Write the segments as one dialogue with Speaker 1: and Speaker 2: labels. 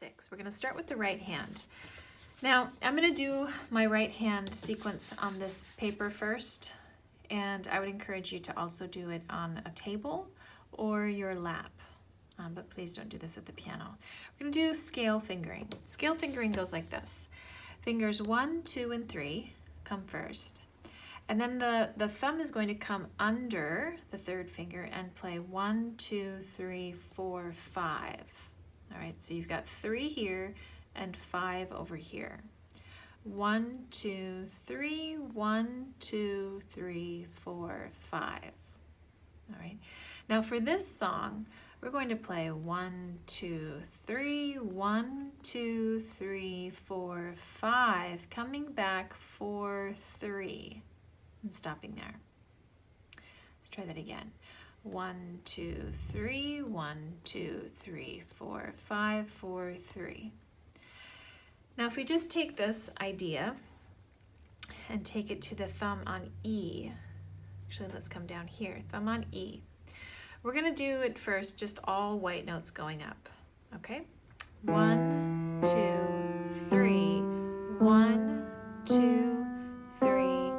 Speaker 1: 6. We're going to start with the right hand. Now, I'm going to do my right hand sequence on this paper first, and I would encourage you to also do it on a table or your lap, but please don't do this at the piano. We're going to do scale fingering. Scale fingering goes like this. Fingers 1, 2, and 3 come first, and then the thumb is going to come under the third finger and play 1, 2, 3, 4, 5. All right, so you've got 3 here and 5 over here. 1, 2, 3, 1, 2, 3, 4, 5. All right, now for this song, we're going to play 1, 2, 3, 1, 2, 3, 4, 5, coming back 4, 3, and stopping there. Let's try that again. 1, 2, 3, 1, 2, 3, 4, 5, 4, 3. Now if we just take this idea and take it to the thumb on E, actually let's come down here, thumb on E. We're going to do it first, just all white notes going up, okay? 1, 2, 3, 1, 2, 3,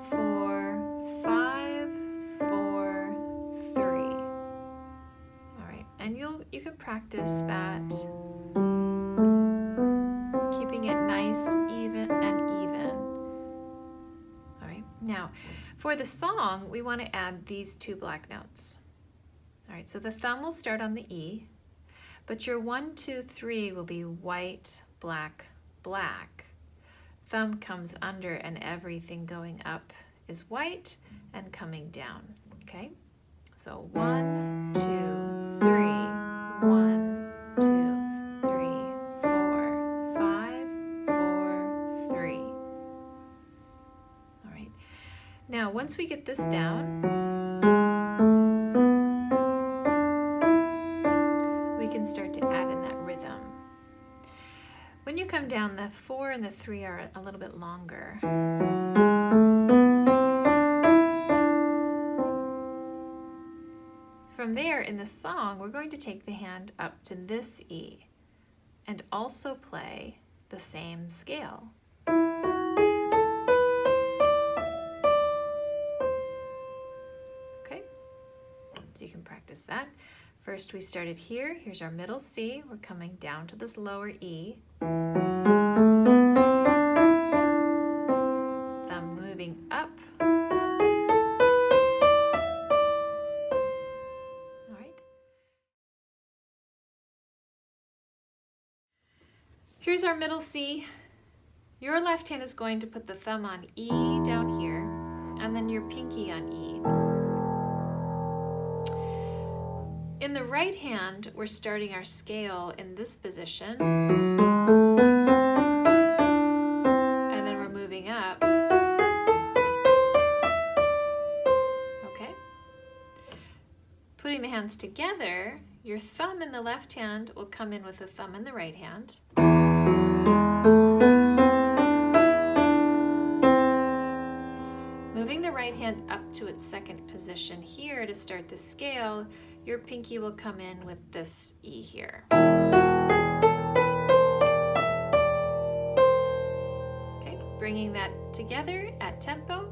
Speaker 1: 4, 5, 4, 3. All right, and you can practice that, keeping it nice, even and even. All right, now for the song, we want to add these 2 black notes. All right, so the thumb will start on the E, but your 1, 2, 3 will be white, black, black. Thumb comes under and everything going up is white and coming down, okay? So 1, 2, 3, 1, 2, 3, 4, 5, 4, 3. All right, now once we get this down, start to add in that rhythm. When you come down, the 4 and the 3 are a little bit longer. From there, in the song, we're going to take the hand up to this E and also play the same scale. Okay, so you can practice that. First we started here, here's our middle C, we're coming down to this lower E. Thumb moving up. All right. Here's our middle C. Your left hand is going to put the thumb on E down here, and then your pinky on E. In the right hand, we're starting our scale in this position, and then we're moving up. Okay? Putting the hands together, your thumb in the left hand will come in with the thumb in the right hand. Moving the right hand up to its second position here to start the scale, your pinky will come in with this E here. Okay, bringing that together at tempo.